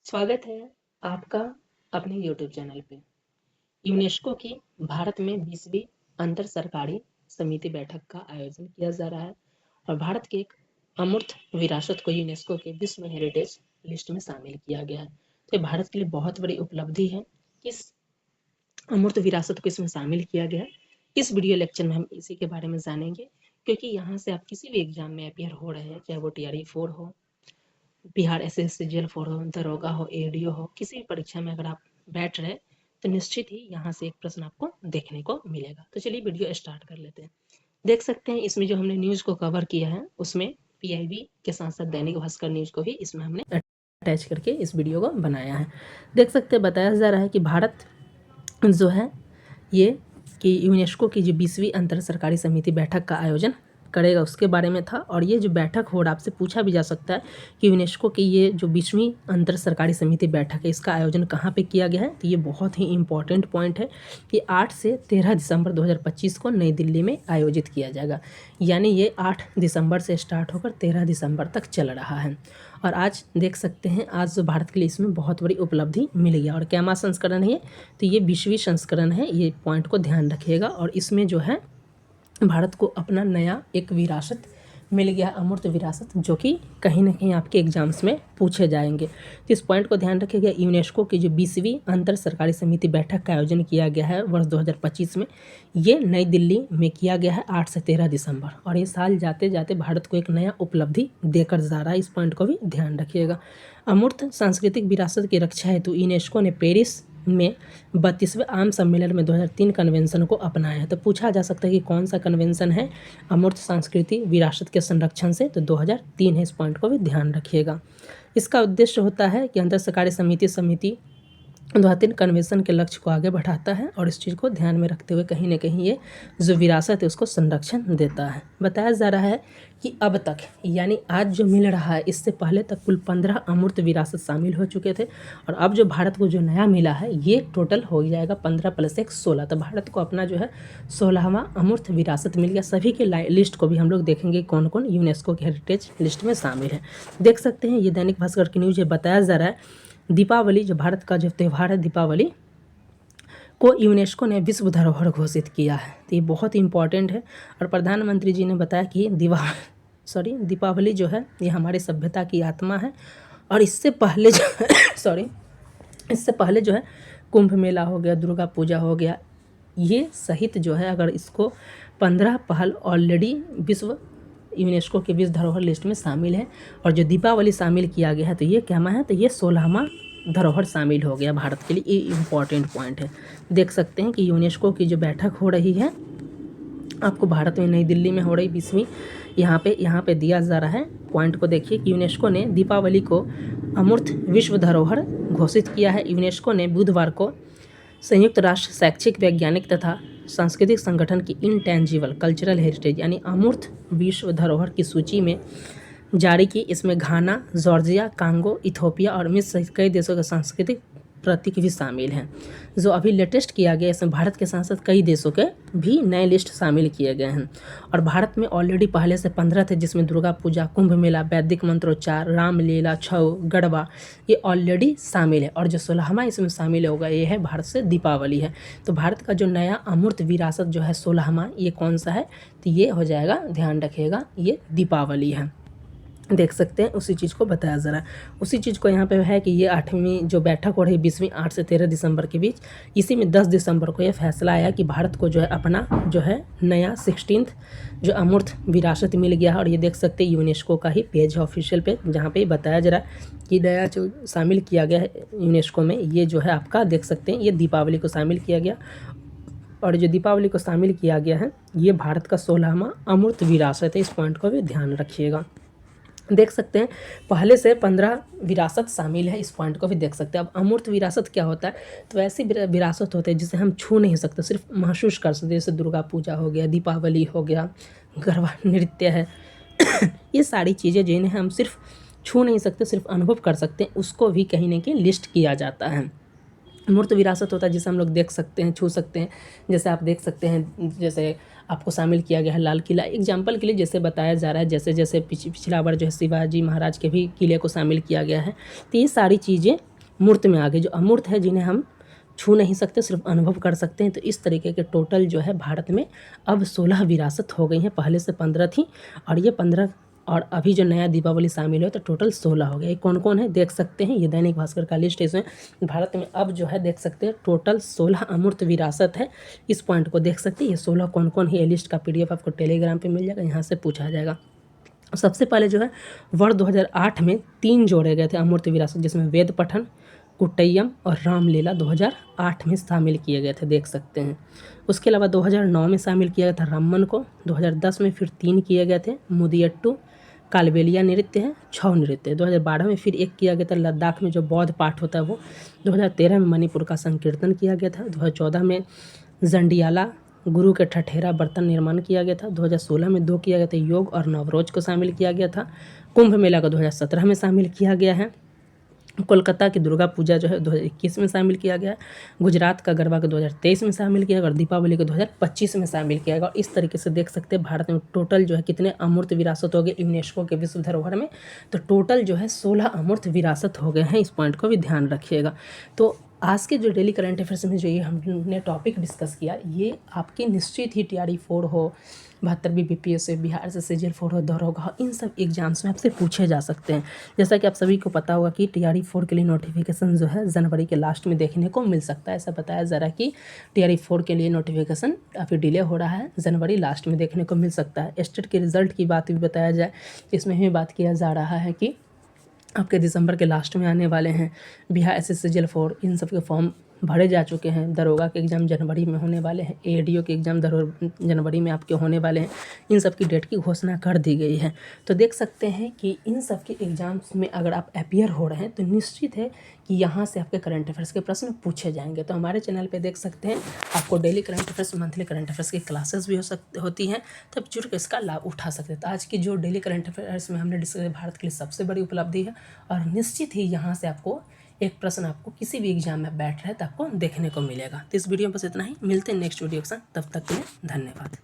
स्वागत है आपका अपने YouTube चैनल पे। यूनेस्को की भारत में 20वीं अंतर सरकारी समिति बैठक का आयोजन किया जा रहा है और भारत की एक अमूर्त विरासत को यूनेस्को के विश्व हेरिटेज लिस्ट में शामिल किया गया है। तो ये भारत के लिए बहुत बड़ी उपलब्धि है। इस अमूर्त विरासत को इसमें शामिल किया गया है। इस वीडियो लेक्चर में हम इसी के बारे में जानेंगे, क्योंकि यहाँ से आप किसी भी एग्जाम में अपियर हो रहे हैं, चाहे वो TRE 4 हो, बिहार SSC GL 4 हो, दरोगा हो, ADO हो, किसी भी परीक्षा में अगर आप बैठ रहे तो निश्चित ही यहाँ से एक प्रश्न आपको देखने को मिलेगा। तो चलिए वीडियो स्टार्ट कर लेते हैं। देख सकते हैं इसमें जो हमने न्यूज़ को कवर किया है उसमें PIB के साथ साथ दैनिक भास्कर न्यूज़ को भी इसमें हमने अटैच करके इस वीडियो को बनाया है। देख सकते हैं बताया जा रहा है कि भारत जो है ये कि यूनेस्को की जो 20वीं अंतर सरकारी समिति बैठक का आयोजन करेगा उसके बारे में था। और ये जो बैठक हो रहा, आपसे पूछा भी जा सकता है कि यूनेस्को की ये जो 20वीं अंतर सरकारी समिति बैठक है इसका आयोजन कहाँ पे किया गया है। तो ये बहुत ही इम्पॉर्टेंट पॉइंट है कि 8 से 13 दिसंबर 2025 को नई दिल्ली में आयोजित किया जाएगा। यानी ये 8 दिसंबर से स्टार्ट होकर 13 दिसंबर तक चल रहा है। और आज देख सकते हैं आज जो भारत के लिए इसमें बहुत बड़ी उपलब्धि मिल गया। और कैमा संस्करण है तो ये 20वीं संस्करण है, ये पॉइंट को ध्यान रखिएगा। और इसमें जो है भारत को अपना नया एक विरासत मिल गया, अमूर्त विरासत, जो कि कहीं ना कहीं आपके एग्जाम्स में पूछे जाएंगे। तो इस पॉइंट को ध्यान रखिएगा। यूनेस्को की जो 20वीं अंतर सरकारी समिति बैठक का आयोजन किया गया है वर्ष 2025 में, ये नई दिल्ली में किया गया है 8 से 13 दिसंबर। और ये साल जाते जाते भारत को एक नया उपलब्धि देकर जा रहा है, इस पॉइंट को भी ध्यान रखिएगा। अमूर्त सांस्कृतिक विरासत की रक्षा हेतु यूनेस्को ने पेरिस में 32वें आम सम्मेलन में 2003 कन्वेंशन को अपनाया है। तो पूछा जा सकता है कि कौन सा कन्वेंशन है अमूर्त सांस्कृतिक विरासत के संरक्षण से, तो 2003 है। इस पॉइंट को भी ध्यान रखिएगा। इसका उद्देश्य होता है कि अंतर सरकारी समिति 2003 कन्वेंशन के लक्ष्य को आगे बढ़ाता है और इस चीज़ को ध्यान में रखते हुए कहीं ना कहीं ये जो विरासत है उसको संरक्षण देता है। बताया जा रहा है कि अब तक यानी आज जो मिल रहा है इससे पहले तक कुल 15 अमूर्त विरासत शामिल हो चुके थे। और अब जो भारत को जो नया मिला है ये टोटल हो जाएगा 15 + 1 16। तो भारत को अपना जो है 16वां अमूर्त विरासत मिल गया। सभी के लिस्ट को भी हम लोग देखेंगे कौन कौन यूनेस्को के हेरिटेज लिस्ट में शामिल है। देख सकते हैं ये दैनिक भास्कर की न्यूज़ है। बताया जा रहा है दीपावली, जो भारत का जो त्यौहार है दीपावली को यूनेस्को ने विश्व धरोहर घोषित किया है। तो ये बहुत इंपॉर्टेंट है। और प्रधानमंत्री जी ने बताया कि दीपावली जो है ये हमारी सभ्यता की आत्मा है। और इससे पहले जो इससे पहले जो है कुंभ मेला हो गया, दुर्गा पूजा हो गया, ये सहित जो है अगर इसको 15 पहल ऑलरेडी यूनेस्को के विश्व धरोहर लिस्ट में शामिल है। और जो दीपावली शामिल किया गया है तो ये क्या है, तो ये 16वां धरोहर शामिल हो गया भारत के लिए। ये इम्पॉर्टेंट पॉइंट है। देख सकते हैं कि यूनेस्को की जो बैठक हो रही है आपको भारत में नई दिल्ली में हो रही 20वीं, यहाँ पे दिया जा रहा है। पॉइंट को देखिए कि यूनेस्को ने दीपावली को अमूर्त विश्व धरोहर घोषित किया है। यूनेस्को ने बुधवार को संयुक्त राष्ट्र शैक्षिक, वैज्ञानिक तथा सांस्कृतिक संगठन की इंटेंजिबल कल्चरल हेरिटेज यानी अमूर्त विश्व धरोहर की सूची में जारी की। इसमें घाना, जॉर्जिया, कांगो, इथोपिया और मिस्र सहित कई देशों के सांस्कृतिक प्रतीक भी शामिल हैं। जो अभी लेटेस्ट किया गया इसमें भारत के साथ साथ कई देशों के भी नए लिस्ट शामिल किए गए हैं। और भारत में ऑलरेडी पहले से 15 थे, जिसमें दुर्गा पूजा, कुंभ मेला, वैदिक मंत्रोच्चार, रामलीला, छऊ, गरबा ये ऑलरेडी शामिल है। और जो 16वां इसमें शामिल होगा ये है भारत से दीपावली है। तो भारत का जो नया अमूर्त विरासत जो है 16वां, ये कौन सा है, तो ये हो जाएगा, ध्यान रखिएगा, ये दीपावली है। देख सकते हैं उसी चीज़ को बताया जा रहा है। उसी चीज़ को यहाँ पे है कि ये 8वीं जो बैठक हो रही है 20वीं 8 से 13 दिसंबर के बीच, इसी में 10 दिसंबर को ये फैसला आया कि भारत को जो है अपना जो है नया 16th जो अमूर्त विरासत मिल गया है। और ये देख सकते हैं यूनेस्को का ही पेज है, ऑफिशियल पेज, जहाँ पे बताया जा रहा है कि नया जो शामिल किया गया है यूनेस्को में, ये जो है आपका देख सकते हैं ये दीपावली को शामिल किया गया। और जो दीपावली को शामिल किया गया है ये भारत का 16वां अमूर्त विरासत है। इस पॉइंट को भी ध्यान रखिएगा। देख सकते हैं पहले से 15 विरासत शामिल है, इस पॉइंट को भी देख सकते हैं। अब अमूर्त विरासत क्या होता है, तो ऐसी विरासत होते हैं जिसे हम छू नहीं सकते, सिर्फ महसूस कर सकते। जैसे दुर्गा पूजा हो गया, दीपावली हो गया, गरबा नृत्य है ये सारी चीज़ें जिन्हें हम सिर्फ छू नहीं सकते, सिर्फ अनुभव कर सकते हैं, उसको भी कहीं ना कहीं लिस्ट किया जाता है। मूर्त विरासत होता है जिसे हम लोग देख सकते हैं, छू सकते हैं। जैसे आप देख सकते हैं, जैसे आपको शामिल किया गया है लाल किला, एग्जाम्पल के लिए जैसे बताया जा रहा है, जैसे जैसे पिछला बार जो है शिवाजी महाराज के भी किले को शामिल किया गया है। तो ये सारी चीज़ें मूर्त में आ गए, जो अमूर्त है जिन्हें हम छू नहीं सकते, सिर्फ अनुभव कर सकते हैं। तो इस तरीके के टोटल जो है भारत में अब 16 विरासत हो गई हैं, पहले से 15 थी और ये 15 और अभी जो नया दीपावली शामिल है तो टोटल 16 हो गया। ये कौन कौन है देख सकते हैं, ये दैनिक भास्कर का लिस्ट है। इसमें भारत में अब जो है देख सकते हैं टोटल 16 अमूर्त विरासत है। इस पॉइंट को देख सकते हैं, ये 16 कौन कौन है। ये लिस्ट का PDF आपको टेलीग्राम पे मिल जाएगा, यहाँ से पूछा जाएगा। सबसे पहले जो है वर्ष 2008 में 3 जोड़े गए थे अमूर्त विरासत, जिसमें वेद पठन, कुट्टयम और रामलीला 2008 में शामिल किए गए थे, देख सकते हैं। उसके अलावा 2009 में शामिल किया गया था रामन को, 2010 में फिर 3 किए गए थे, मुदियट्टू, कालबेलिया नृत्य है, छऊ नृत्य। 2012 में फिर 1 किया गया था लद्दाख में जो बौद्ध पाठ होता है वो। 2013 में मणिपुर का संकीर्तन किया गया था। 2014 में जंडियाला गुरु के ठठेरा बर्तन निर्माण किया गया था। 2016 में 2 किया गया था, योग और नवरोज को शामिल किया गया था। कुंभ मेला को 2017 में शामिल किया गया है। कोलकाता की दुर्गा पूजा जो है 2021 में शामिल किया गया है। गुजरात का गरबा को 2023 में शामिल किया गया और दीपावली को 2025 में शामिल किया गया। और इस तरीके से देख सकते हैं भारत में टोटल जो है कितने अमूर्त विरासत हो गए यूनेस्को के विश्व धरोहर में। तो टोटल जो है 16 अमूर्त विरासत हो गए हैं, इस पॉइंट को भी ध्यान रखिएगा। तो आज के जो डेली करंट अफेयर्स में जो ये हमने टॉपिक डिस्कस किया, ये आपकी निश्चित ही TRE 4 हो, 72वीं BPS से, बिहार से CGL 4 हो, दरोगा हो, इन सब एग्जाम्स में आपसे पूछे जा सकते हैं। जैसा कि आप सभी को पता होगा कि TRE 4 के लिए नोटिफिकेशन जो है जनवरी के लास्ट में देखने को मिल सकता है। ऐसा बताया जा रहा है कि TRE 4 के लिए नोटिफिकेशन काफ़ी डिले हो रहा है, जनवरी लास्ट में देखने को मिल सकता है। स्टेट के रिजल्ट की बात भी बताया जाए, इसमें भी बात किया जा रहा है कि आपके दिसंबर के लास्ट में आने वाले हैं। बिहार CGL 4 इन सब के फॉर्म भरे जा चुके हैं। दरोगा के एग्ज़ाम जनवरी में होने वाले हैं, ADO के एग्ज़ाम जनवरी में आपके होने वाले हैं। इन सब की डेट की घोषणा कर दी गई है। तो देख सकते हैं कि इन सब के एग्ज़ाम्स में अगर आप अपीयर हो रहे हैं तो निश्चित है कि यहाँ से आपके करंट अफेयर्स के प्रश्न पूछे जाएंगे। तो हमारे चैनल पे देख सकते हैं आपको daily current affairs, monthly current affairs की क्लासेस भी होती हैं, तब जुड़ के इसका लाभ उठा सकते हैं। तो आज की जो डेली करंट अफेयर्स में हमने डिस्कस, भारत के लिए सबसे बड़ी उपलब्धि है और निश्चित ही यहाँ से आपको एक प्रश्न आपको किसी भी एग्जाम में बैठ रहे तो आपको देखने को मिलेगा। तो इस वीडियो में बस इतना ही, मिलते हैं नेक्स्ट वीडियो के साथ, तब तक के लिए धन्यवाद।